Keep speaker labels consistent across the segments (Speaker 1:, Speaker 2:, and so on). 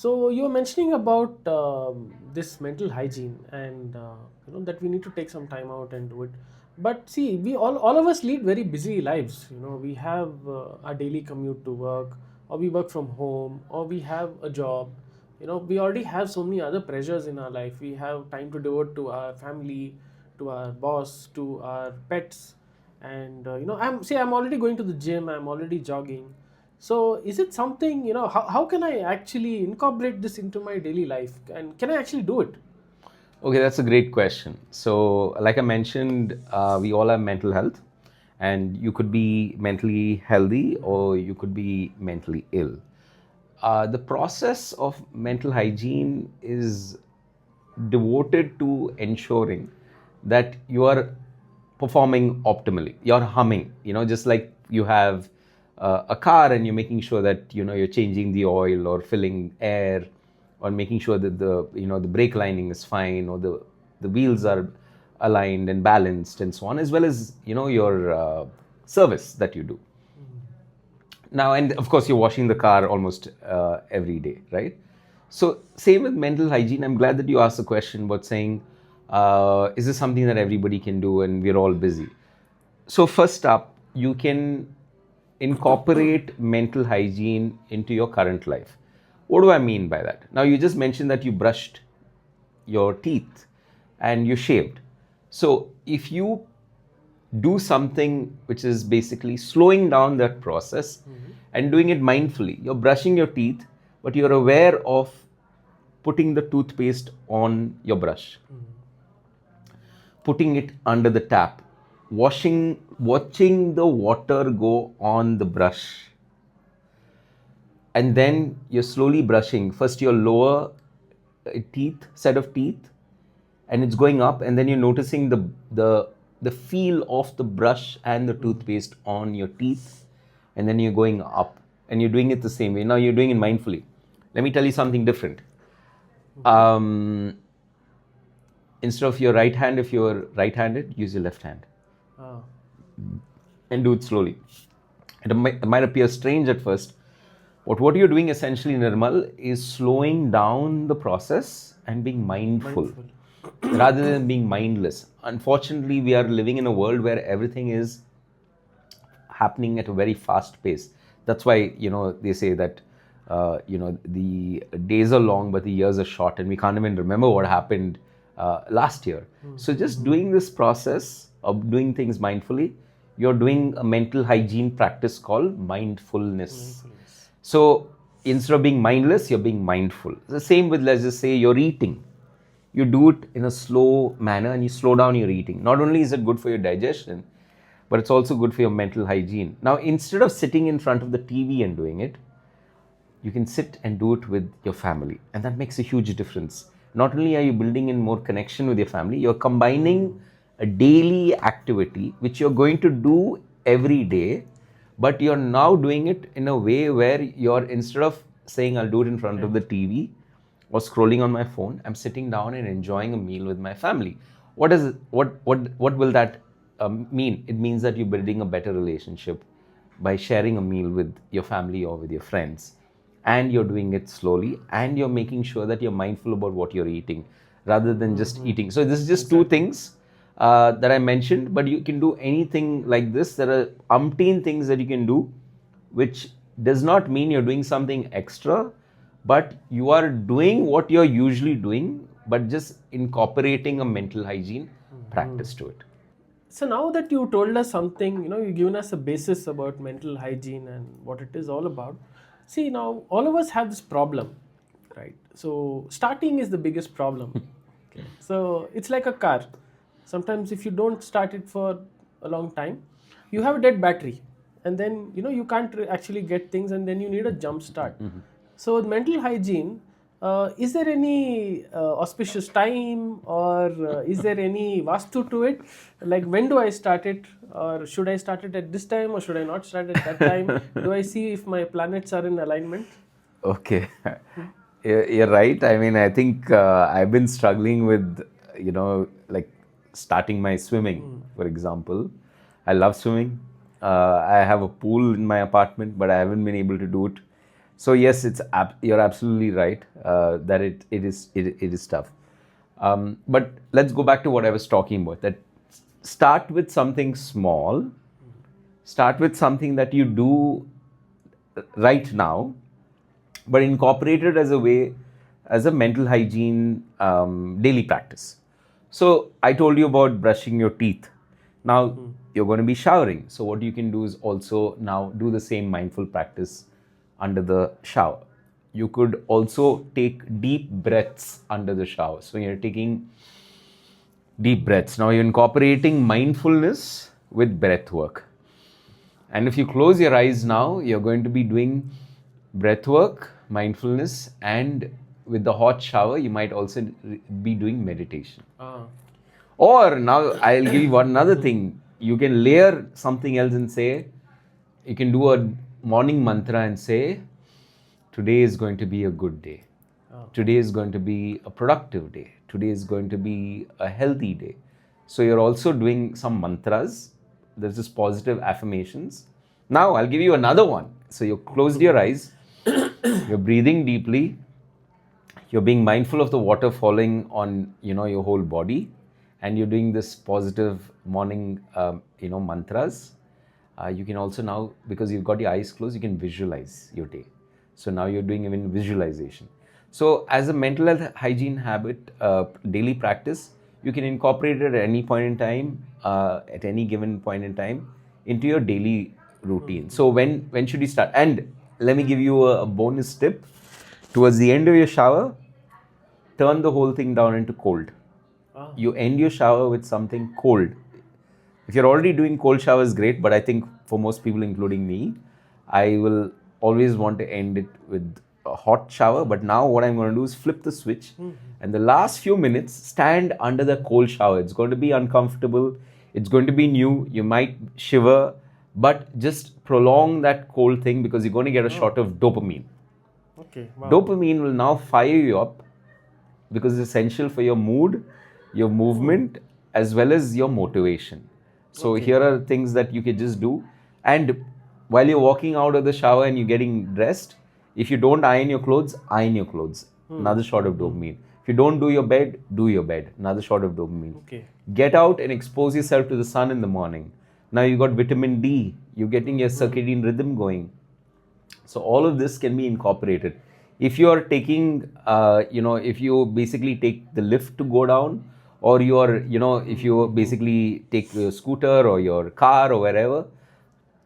Speaker 1: So you were mentioning about this mental hygiene, and that we need to take some time out and do it. But see, we all of us lead very busy lives. We have our daily commute to work, or we work from home, or we have a job. We already have so many other pressures in our life. We have time to devote to our family, to our boss, to our pets, and I'm already going to the gym. I'm already jogging. So is it something, how can I actually incorporate this into my daily life, and can I actually do it?
Speaker 2: Okay, that's a great question. So, like I mentioned, we all have mental health, and you could be mentally healthy or you could be mentally ill. The process of mental hygiene is devoted to ensuring that you are performing optimally. You're humming, just like you have a car and you're making sure that you're changing the oil or filling air or making sure that the brake lining is fine or the wheels are aligned and balanced and so on, as well as your service that you do now. And of course you're washing the car almost every day, right? So same with mental hygiene. I'm glad that you asked the question about saying, is this something that everybody can do and we're all busy? So first up, you can incorporate mental hygiene into your current life. What do I mean by that? Now, you just mentioned that you brushed your teeth and you shaved. So if you do something which is basically slowing down that process and doing it mindfully, you're brushing your teeth, but you're aware of putting the toothpaste on your brush, putting it under the tap, watching the water go on the brush, and then you're slowly brushing first your lower set of teeth, and it's going up, and then you're noticing the feel of the brush and the toothpaste on your teeth, and then you're going up and you're doing it the same way. Now you're doing it mindfully. Let me tell you something different. um, Instead of your right hand, if you're right-handed, use your left hand
Speaker 1: Ah.
Speaker 2: and do it slowly. It might appear strange at first, but what you're doing essentially, Nirmal, is slowing down the process and being mindful
Speaker 1: Mindful.
Speaker 2: rather than being mindless. Unfortunately, we are living in a world where everything is happening at a very fast pace. That's why they say that the days are long but the years are short, and we can't even remember what happened last year. So just doing this process of doing things mindfully, you're doing a mental hygiene practice called mindfulness.
Speaker 1: Mindfulness.
Speaker 2: So instead of being mindless, you're being mindful. The same with, let's just say, you're eating. You do it in a slow manner and you slow down your eating. Not only is it good for your digestion, but it's also good for your mental hygiene. Now, instead of sitting in front of the TV and doing it, you can sit and do it with your family, and that makes a huge difference. Not only are you building in more connection with your family, you're combining a daily activity which you're going to do every day, but you're now doing it in a way where you're, instead of saying I'll do it in front of the TV or scrolling on my phone, I'm sitting down and enjoying a meal with my family. What will that mean? It means that you're building a better relationship by sharing a meal with your family or with your friends, and you're doing it slowly, and you're making sure that you're mindful about what you're eating rather than just eating. So this is just two things that I mentioned, but you can do anything like this. There are umpteen things that you can do, which does not mean you're doing something extra, but you are doing what you're usually doing, but just incorporating a mental hygiene practice to it.
Speaker 1: So now that you told us something, you've given us a basis about mental hygiene and what it is all about. See, now all of us have this problem, right? So starting is the biggest problem. Okay. So it's like a car. Sometimes if you don't start it for a long time, you have a dead battery, and then you can't actually get things, and then you need a jump start. So with mental hygiene, is there any auspicious time, or is there any vastu to it? Like, when do I start it, or should I start it at this time, or should I not start at that time? Do I see if my planets are in alignment?
Speaker 2: Okay. You're right. I mean, I think I've been struggling with, like starting my swimming, for example. I love swimming. I have a pool in my apartment, but I haven't been able to do it. So yes, you're absolutely right that it is tough. But let's go back to what I was talking about. That start with something small. Start with something that you do right now, but incorporate it as a way, as a mental hygiene daily practice. So I told you about brushing your teeth. Now you're going to be showering. So what you can do is also now do the same mindful practice under the shower. You could also take deep breaths under the shower. So you're taking deep breaths. Now you're incorporating mindfulness with breath work. And if you close your eyes now, you're going to be doing breath work, mindfulness, and with the hot shower, you might also be doing meditation.
Speaker 1: Ah.
Speaker 2: Or now I'll give you one another thing. You can layer something else and say, you can do a morning mantra and say, today is going to be a good day. Today is going to be a productive day. Today is going to be a healthy day. So you're also doing some mantras. There's this positive affirmations. Now I'll give you another one. So you closed your eyes, you're breathing deeply, you're being mindful of the water falling on your whole body, and you're doing this positive morning mantras. You can also now, because you've got your eyes closed, you can visualize your day. So now you're doing even visualization. So as a mental health hygiene habit, daily practice, you can incorporate it at any point in time, at any given point in time, into your daily routine. So when should you start? And let me give you a bonus tip. Towards the end of your shower, turn the whole thing down into cold. You end your shower with something cold. If you're already doing cold showers, great, but I think for most people, including me, I will always want to end it with a hot shower. But now what I'm going to do is flip the switch, and the last few minutes, stand under the cold shower. It's going to be uncomfortable. It's going to be new. You might shiver, but just prolong that cold thing, because you're going to get a shot of dopamine.
Speaker 1: Okay. Wow.
Speaker 2: Dopamine will now fire you up, because it's essential for your mood, your movement, as well as your motivation. So here are things that you can just do. And while you're walking out of the shower and you're getting dressed, if you don't iron your clothes, iron your clothes. Another shot of dopamine. If you don't do your bed, do your bed. Another shot of dopamine.
Speaker 1: Okay.
Speaker 2: Get out and expose yourself to the sun in the morning. Now you got vitamin D. You're getting your circadian rhythm going. So all of this can be incorporated. If you are taking, if you basically take the lift to go down, or you are, if you basically take your scooter or your car or wherever,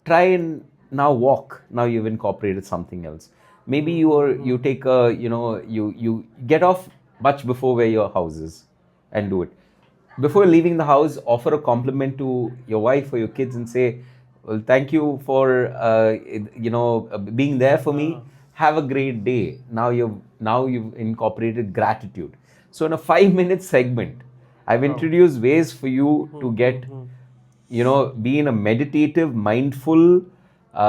Speaker 2: try and now walk. Now you've incorporated something else. Maybe you take a, you get off much before where your house is and do it. Before leaving the house, offer a compliment to your wife or your kids and say, well, thank you for being there for me. Have a great day. Now you've incorporated gratitude. So in a 5-minute segment, I've introduced ways for you to get, be in a meditative, mindful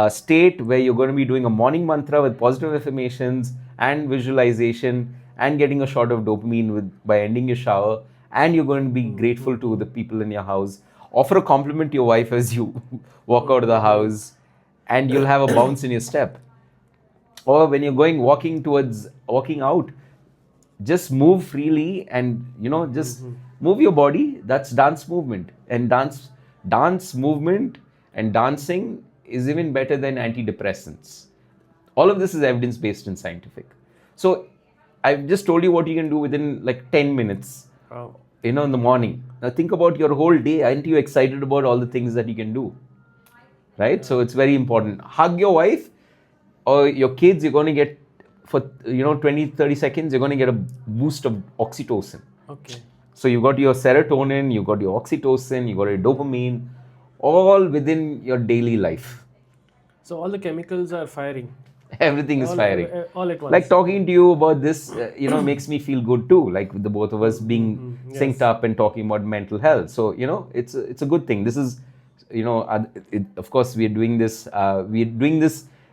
Speaker 2: state where you're going to be doing a morning mantra with positive affirmations and visualization, and getting a shot of dopamine by ending your shower, and you're going to be grateful to the people in your house. Offer a compliment to your wife as you walk out of the house, and you'll have a bounce in your step. Or when you're walking out, just move freely, and just move your body. That's dance movement. And dance movement and dancing is even better than antidepressants. All of this is evidence-based and scientific. So I've just told you what you can do within like 10 minutes.
Speaker 1: Wow.
Speaker 2: In the morning. Now think about your whole day. Aren't you excited about all the things that you can do? Right? So it's very important. Hug your wife or your kids. You're going to get, for 20-30 seconds, you're going to get a boost of oxytocin.
Speaker 1: Okay.
Speaker 2: So you've got your serotonin, you've got your oxytocin, you've got your dopamine, all within your daily life.
Speaker 1: So all the chemicals are firing.
Speaker 2: Everything is firing.
Speaker 1: All at once.
Speaker 2: Like talking to you about this, makes me feel good too. Like with the both of us being synced up and talking about mental health. So, it's a good thing. This is, of course, we're doing this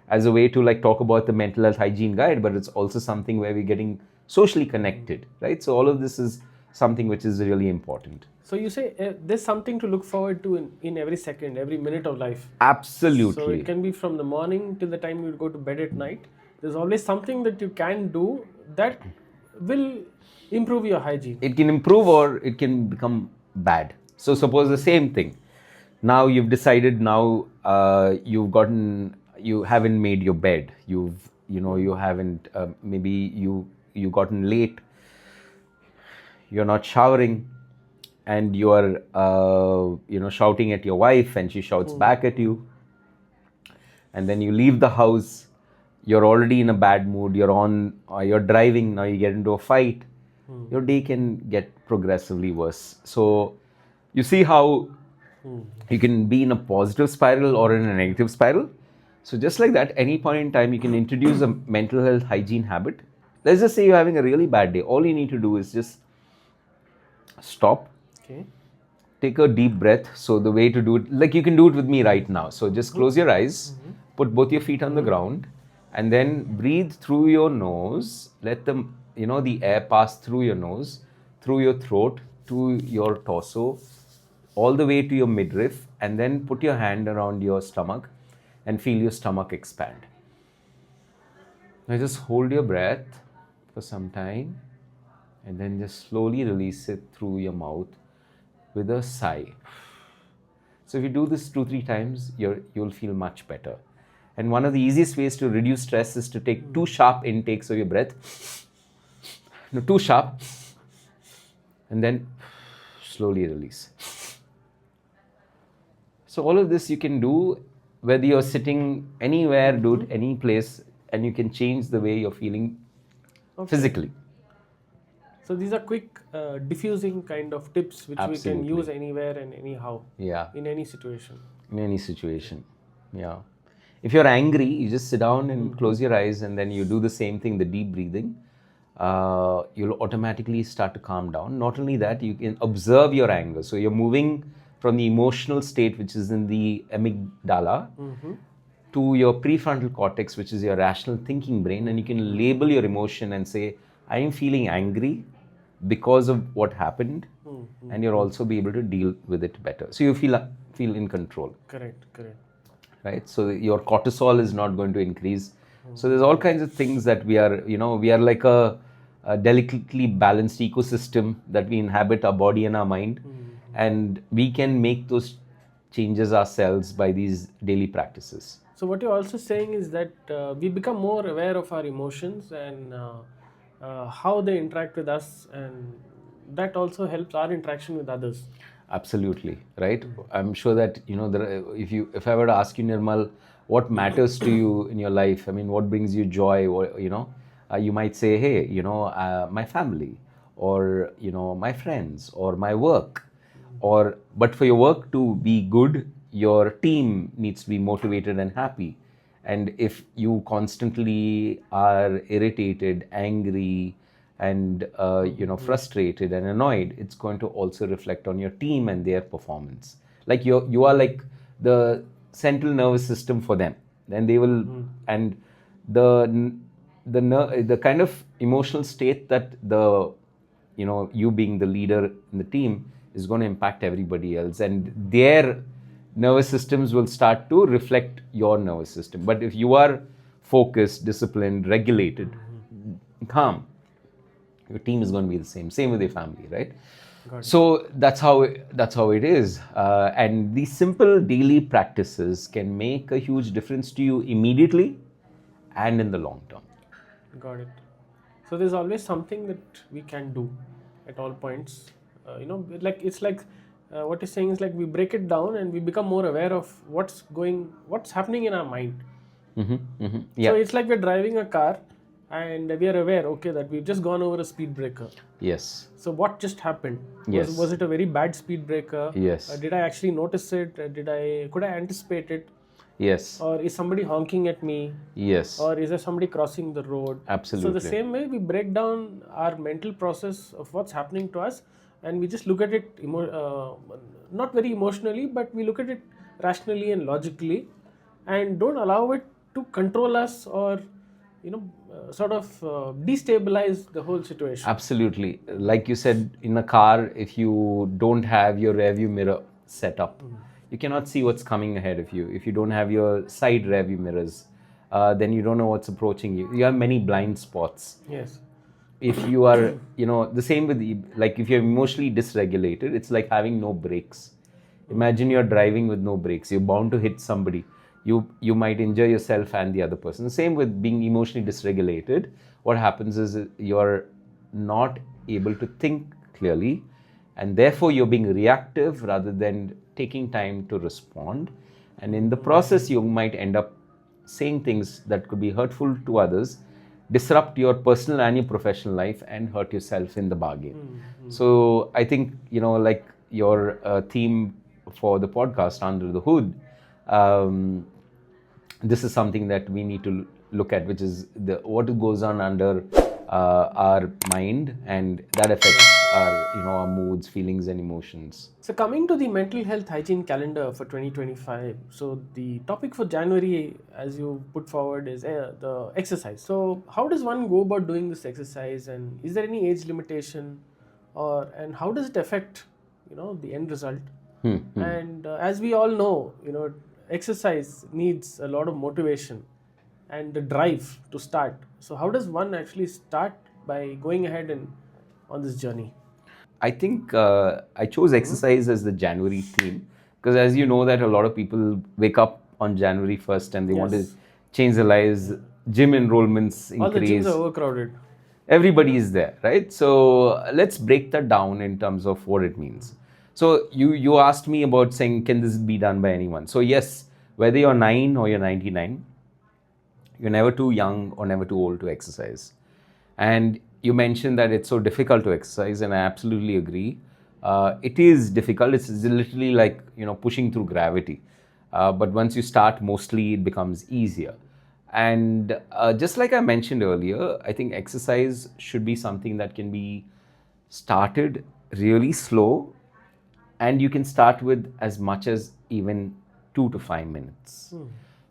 Speaker 2: as a way to like talk about the mental health hygiene guide, but it's also something where we're getting socially connected, right? So all of this is something which is really important.
Speaker 1: So you say there's something to look forward to in every second, every minute of life.
Speaker 2: Absolutely.
Speaker 1: So it can be from the morning till the time you go to bed at night. there's always something that you can do that will improve your hygiene.
Speaker 2: It can improve or it can become bad. So suppose the same thing. Now you've decided. Now you haven't made your bed. You haven't maybe you gotten late. You're not showering, and you are shouting at your wife, and she shouts back at you. And then you leave the house. You're already in a bad mood. You're driving. Now you get into a fight. Your day can get progressively worse. So you see how you can be in a positive spiral or in a negative spiral. So just like that, any point in time, you can introduce a mental health hygiene habit. Let's just say you're having a really bad day. All you need to do is just stop,
Speaker 1: Okay.
Speaker 2: take a deep breath. So the way to do it, like you can do it with me right now. So just close your eyes, put both your feet on the ground, and then breathe through your nose. Let the air pass through your nose, through your throat, to your torso, all the way to your midriff, and then put your hand around your stomach and feel your stomach expand. Now just hold your breath for some time, and then just slowly release it through your mouth with a sigh. So if you do this 2-3 times, you'll feel much better. And one of the easiest ways to reduce stress is to take 2 sharp intakes of your breath. No, 2 sharp, and then slowly release. So all of this you can do whether you're sitting anywhere, do it any place, and you can change the way you're feeling physically.
Speaker 1: So these are quick diffusing kind of tips which we can
Speaker 2: Absolutely.
Speaker 1: use anywhere and anyhow,
Speaker 2: Yeah,
Speaker 1: in any situation.
Speaker 2: in any situation. Yeah. If you're angry, you just sit down and close your eyes, and then you do the same thing, the deep breathing. You'll automatically start to calm down. Not only that, you can observe your anger. So you're moving from the emotional state, which is in the amygdala, to your prefrontal cortex, which is your rational thinking brain, and you can label your emotion and say, I am feeling angry because of what happened, and you'll also be able to deal with it better. So you feel in control.
Speaker 1: Correct.
Speaker 2: Right? So your cortisol is not going to increase. So there's all kinds of things that we are like a delicately balanced ecosystem that we inhabit, our body and our mind, and we can make those changes ourselves by these daily practices.
Speaker 1: So what you're also saying is that we become more aware of our emotions and how they interact with us, and that also helps our interaction with others.
Speaker 2: Absolutely, right? I'm sure that if I were to ask you, Nirmal, what matters to you in your life? I mean, what brings you joy? Or you might say, hey, my family, or my friends, or my work, but for your work to be good, your team needs to be motivated and happy. And if you constantly are irritated, angry, and frustrated and annoyed, it's going to also reflect on your team and their performance. Like you are like the central nervous system for them. Then they will, and the kind of emotional state that you being the leader in the team is going to impact everybody else, and their nervous systems will start to reflect your nervous system. But if you are focused, disciplined, regulated, calm, your team is going to be the same with your family, right? So that's how it is. And these simple daily practices can make a huge difference to you immediately and in the long term.
Speaker 1: Got it. So there's always something that we can do at all points. It's like what you're saying is like we break it down and we become more aware of what's happening in our mind.
Speaker 2: Yeah.
Speaker 1: So it's like we're driving a car and we are aware, okay, that we've just gone over a speed breaker.
Speaker 2: Yes.
Speaker 1: So what just happened?
Speaker 2: Yes.
Speaker 1: Was it a very bad speed breaker?
Speaker 2: Yes.
Speaker 1: Did I actually notice it? Could I anticipate it?
Speaker 2: Yes.
Speaker 1: Or is somebody honking at me?
Speaker 2: Yes.
Speaker 1: Or is there somebody crossing the road?
Speaker 2: Absolutely.
Speaker 1: So the same way we break down our mental process of what's happening to us, and we just look at it not very emotionally, but we look at it rationally and logically, and don't allow it to control us or destabilize the whole situation.
Speaker 2: Absolutely. Like you said, in a car, if you don't have your rearview mirror set up, you cannot see what's coming ahead of you. If you don't have your side rearview mirrors then you don't know what's approaching you. You have many blind spots.
Speaker 1: Yes.
Speaker 2: If you are, the same with like if you're emotionally dysregulated, it's like having no brakes. Imagine you're driving with no brakes. You're bound to hit somebody. You might injure yourself and the other person. Same with being emotionally dysregulated. What happens is you're not able to think clearly, and therefore you're being reactive rather than taking time to respond. And in the process, you might end up saying things that could be hurtful to others, disrupt your personal and your professional life, and hurt yourself in the bargain. So I think, like your theme for the podcast, Under the Hood, this is something that we need to look at, which is what goes on under our mind, and that affects our moods, feelings, and emotions.
Speaker 1: So coming to the mental health hygiene calendar for 2025, so the topic for January, as you put forward, is the exercise. So how does one go about doing this exercise, and is there any age limitation, and how does it affect the end result? And as we all know, exercise needs a lot of motivation and the drive to start. So how does one actually start by going ahead and on this journey?
Speaker 2: I think I chose exercise as the January theme because, as you know, that a lot of people wake up on January 1st and they want to
Speaker 1: Yes.
Speaker 2: change their lives. Gym enrollments
Speaker 1: All the gyms
Speaker 2: increase.
Speaker 1: are overcrowded.
Speaker 2: Everybody is there, right? So let's break that down in terms of what it means. So you asked me about saying, can this be done by anyone? So yes, whether you're 9 or you're 99, you're never too young or never too old to exercise. And you mentioned that it's so difficult to exercise, and I absolutely agree. It is difficult. It's literally like pushing through gravity. But once you start, mostly it becomes easier. And just like I mentioned earlier, I think exercise should be something that can be started really slow, and you can start with as much as even 2 to 5 minutes.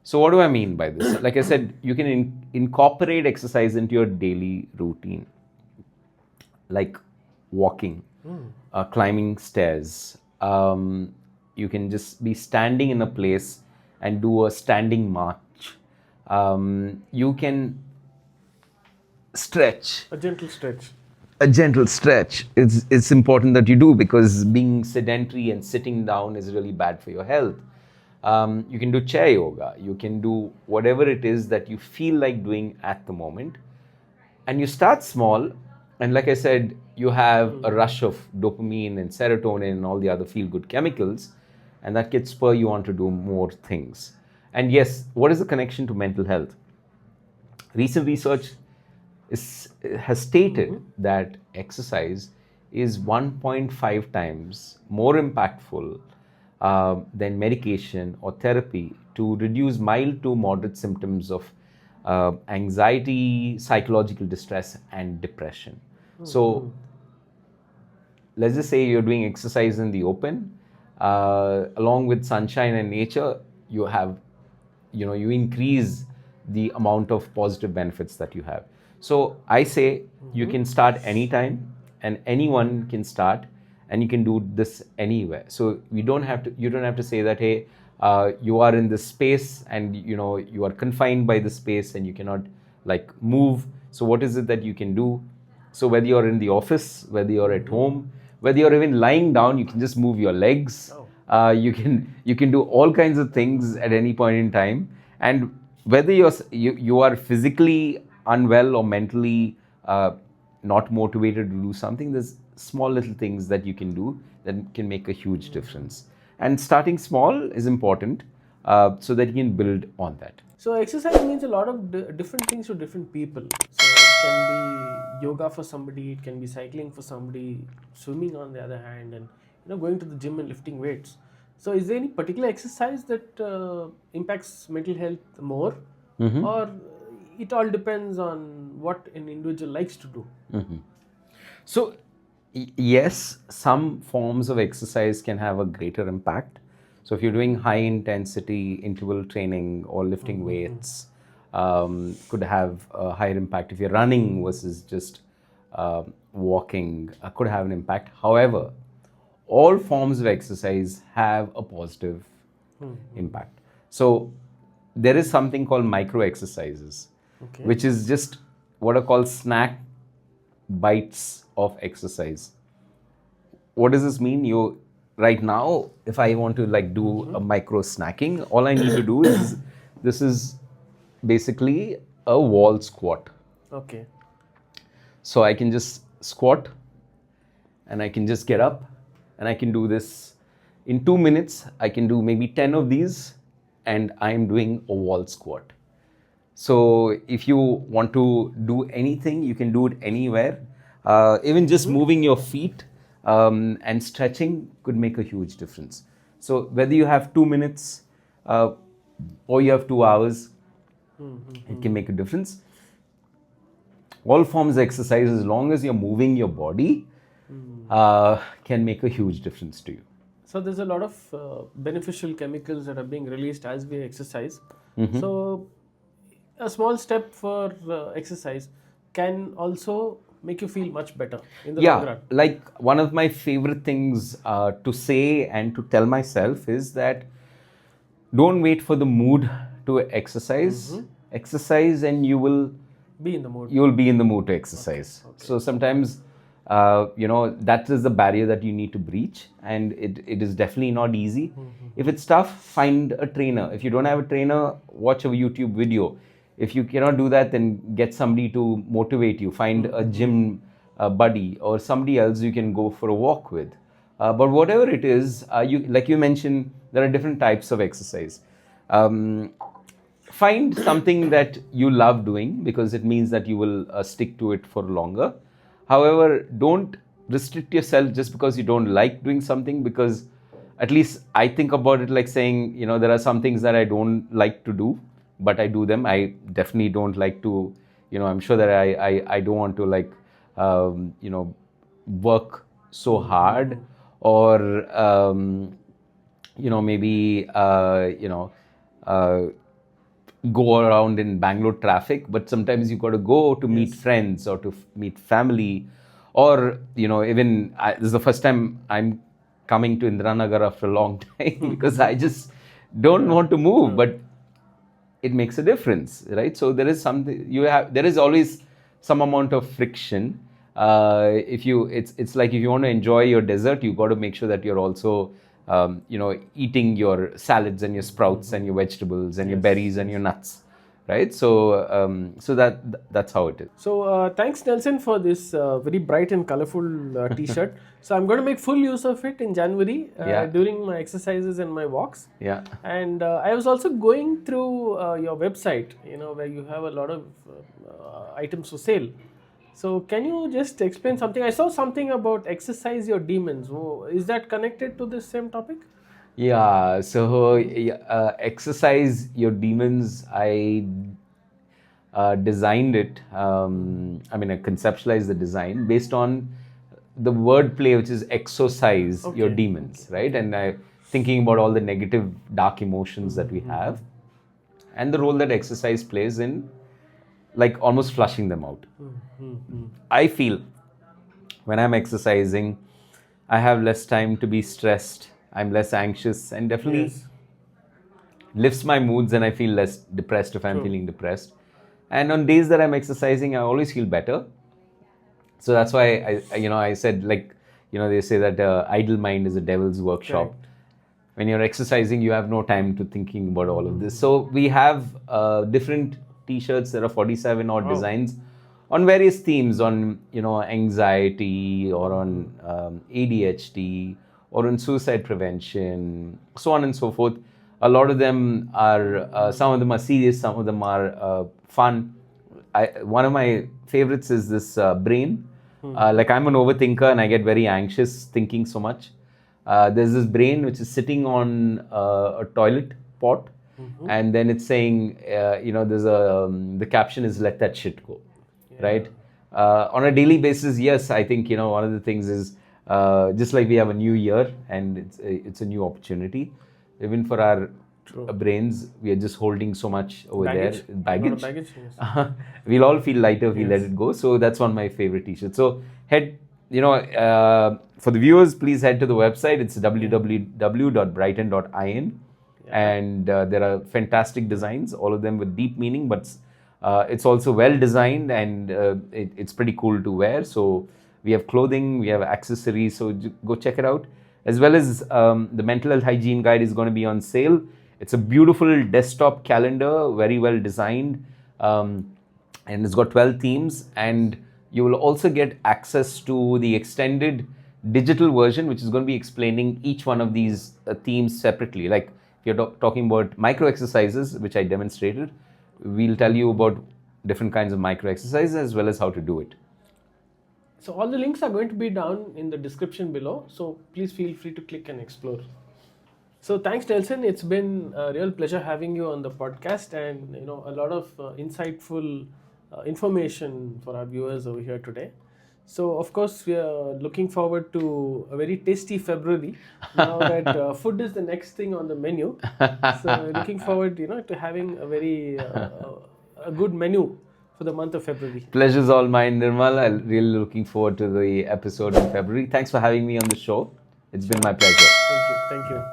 Speaker 2: So what do I mean by this? Like I said, you can incorporate exercise into your daily routine, like walking, climbing stairs. You can just be standing in a place and do a standing march. You can stretch.
Speaker 1: A gentle stretch.
Speaker 2: A gentle stretch. It's important that you do, because being sedentary and sitting down is really bad for your health. You can do chair yoga. You can do whatever it is that you feel like doing at the moment. And you start small. And like I said, you have a rush of dopamine and serotonin and all the other feel-good chemicals. And that can spur you on to do more things. And yes, what is the connection to mental health? Recent research has stated that exercise is 1.5 times more impactful than medication or therapy to reduce mild to moderate symptoms of anxiety, psychological distress, and depression. So let's just say you're doing exercise in the open, along with sunshine and nature, you increase the amount of positive benefits that you have. So I say you can start anytime, and anyone can start, and you can do this anywhere. So you don't have to say that, hey, you are in this space and you are confined by the space and you cannot move. So what is it that you can do? So whether you're in the office, whether you're at home, whether you're even lying down, you can just move your legs. You can do all kinds of things at any point in time. And whether you are physically unwell or mentally not motivated to do something, there's small little things that you can do that can make a huge difference. And starting small is important, so that you can build on that.
Speaker 1: So exercise means a lot of different things to different people. So it can be yoga for somebody, it can be cycling for somebody, swimming on the other hand, and going to the gym and lifting weights. So is there any particular exercise that impacts mental health more, or it all depends on what an individual likes to do?
Speaker 2: So yes, some forms of exercise can have a greater impact. So if you're doing high intensity interval training or lifting weights, could have a higher impact. If you're running versus just walking, could have an impact. However, all forms of exercise have a positive impact. So there is something called micro exercises,
Speaker 1: Okay.
Speaker 2: which is just what are called snack bites of exercise. What does this mean? You right now, if I want to like do a micro snacking, all I need to do is this is basically a wall squat.
Speaker 1: Okay.
Speaker 2: So I can just squat and I can just get up and I can do this in 2 minutes. I can do maybe 10 of these and I'm doing a wall squat. So if you want to do anything, you can do it anywhere. Even just moving your feet and stretching could make a huge difference. So whether you have 2 minutes or you have 2 hours, it can make a difference. All forms of exercise, as long as you're moving your body, can make a huge difference to you.
Speaker 1: So there's a lot of beneficial chemicals that are being released as we exercise. So a small step for exercise can also make you feel much better in the long run.
Speaker 2: Like one of my favorite things to say and to tell myself is that don't wait for the mood to exercise. Exercise and you will
Speaker 1: Be in the mood.
Speaker 2: be in the mood to exercise. So sometimes that is the barrier that you need to breach, and it is definitely not easy. If it's tough, find a trainer. If you don't have a trainer, watch a YouTube video. If you cannot do that, then get somebody to motivate you. Find a gym buddy or somebody else you can go for a walk with. But whatever it is, like you mentioned, there are different types of exercise. Find something that you love doing, because it means that you will stick to it for longer. However, don't restrict yourself just because you don't like doing something, because at least I think about it like saying, there are some things that I don't like to do, but I do them. I definitely don't like to, I'm sure that I don't want to like, work so hard, or, maybe, go around in Bangalore traffic, but sometimes you got to go to meet friends or to meet family, or even this is the first time I'm coming to Indiranagar after a long time because I just don't want to move, but it makes a difference, right? So there is something there is always some amount of friction. It's like if you want to enjoy your dessert, you got to make sure that you're also eating your salads and your sprouts and your vegetables and your berries and your nuts, right? So that's how it is.
Speaker 1: So thanks, Nelson, for this very bright and colorful T-shirt. So I'm going to make full use of it in January during my exercises and my walks.
Speaker 2: Yeah.
Speaker 1: And I was also going through your website, where you have a lot of items for sale. So can you just explain something? I saw something about exercise your demons. Oh, is that connected to this same topic?
Speaker 2: Yeah. So exercise your demons. I designed it. I conceptualized the design based on the wordplay, which is exorcise your demons, right? And thinking about all the negative, dark emotions that we have, and the role that exercise plays in, like, almost flushing them out. I feel when I'm exercising, I have less time to be stressed. I'm less anxious, and definitely lifts my moods, and I feel less depressed if I'm feeling depressed. And on days that I'm exercising, I always feel better. So that's why I said, like, they say that idle mind is a devil's workshop.
Speaker 1: Correct.
Speaker 2: When you're exercising, you have no time to thinking about all of this. So we have different T-shirts. There are 47 odd designs on various themes, on anxiety, or on ADHD, or on suicide prevention, so on and so forth. A lot of them are, some of them are serious, some of them are fun. One of my favorites is this brain. Like, I'm an overthinker and I get very anxious thinking so much. There's this brain which is sitting on a toilet pot, and then it's saying, there's the caption is "Let that shit go," right? On a daily basis, yes, I think one of the things is just like we have a new year and it's a new opportunity. Even for our brains, we are just holding so much over
Speaker 1: Baggage.
Speaker 2: there. Baggage.
Speaker 1: A lot of baggage, yes.
Speaker 2: We'll all feel lighter if we let it go. So that's one of my favorite T-shirts. So head, for the viewers, please head to the website. It's www.brighton.in. and there are fantastic designs, all of them with deep meaning, but it's also well designed, and it's pretty cool to wear. So we have clothing, we have accessories, so go check it out. As well as the mental health hygiene guide is going to be on sale. It's a beautiful desktop calendar, very well designed, and it's got 12 themes, and you will also get access to the extended digital version, which is going to be explaining each one of these themes separately. Like if you're talking about micro exercises, which I demonstrated, we'll tell you about different kinds of micro exercises as well as how to do it.
Speaker 1: So all the links are going to be down in the description below. So please feel free to click and explore. So thanks, Nelson. It's been a real pleasure having you on the podcast, and a lot of insightful information for our viewers over here today. So of course we are looking forward to a very tasty February now that food is the next thing on the menu. So we're looking forward, to having a very a good menu for the month of February.
Speaker 2: Pleasure's all mine, Nirmal. I'm really looking forward to the episode in February. Thanks for having me on the show. It's been my pleasure.
Speaker 1: Thank you.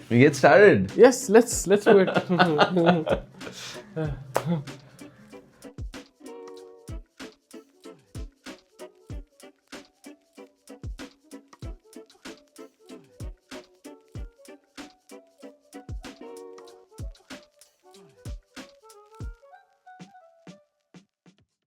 Speaker 2: We get started.
Speaker 1: Yes, let's do it.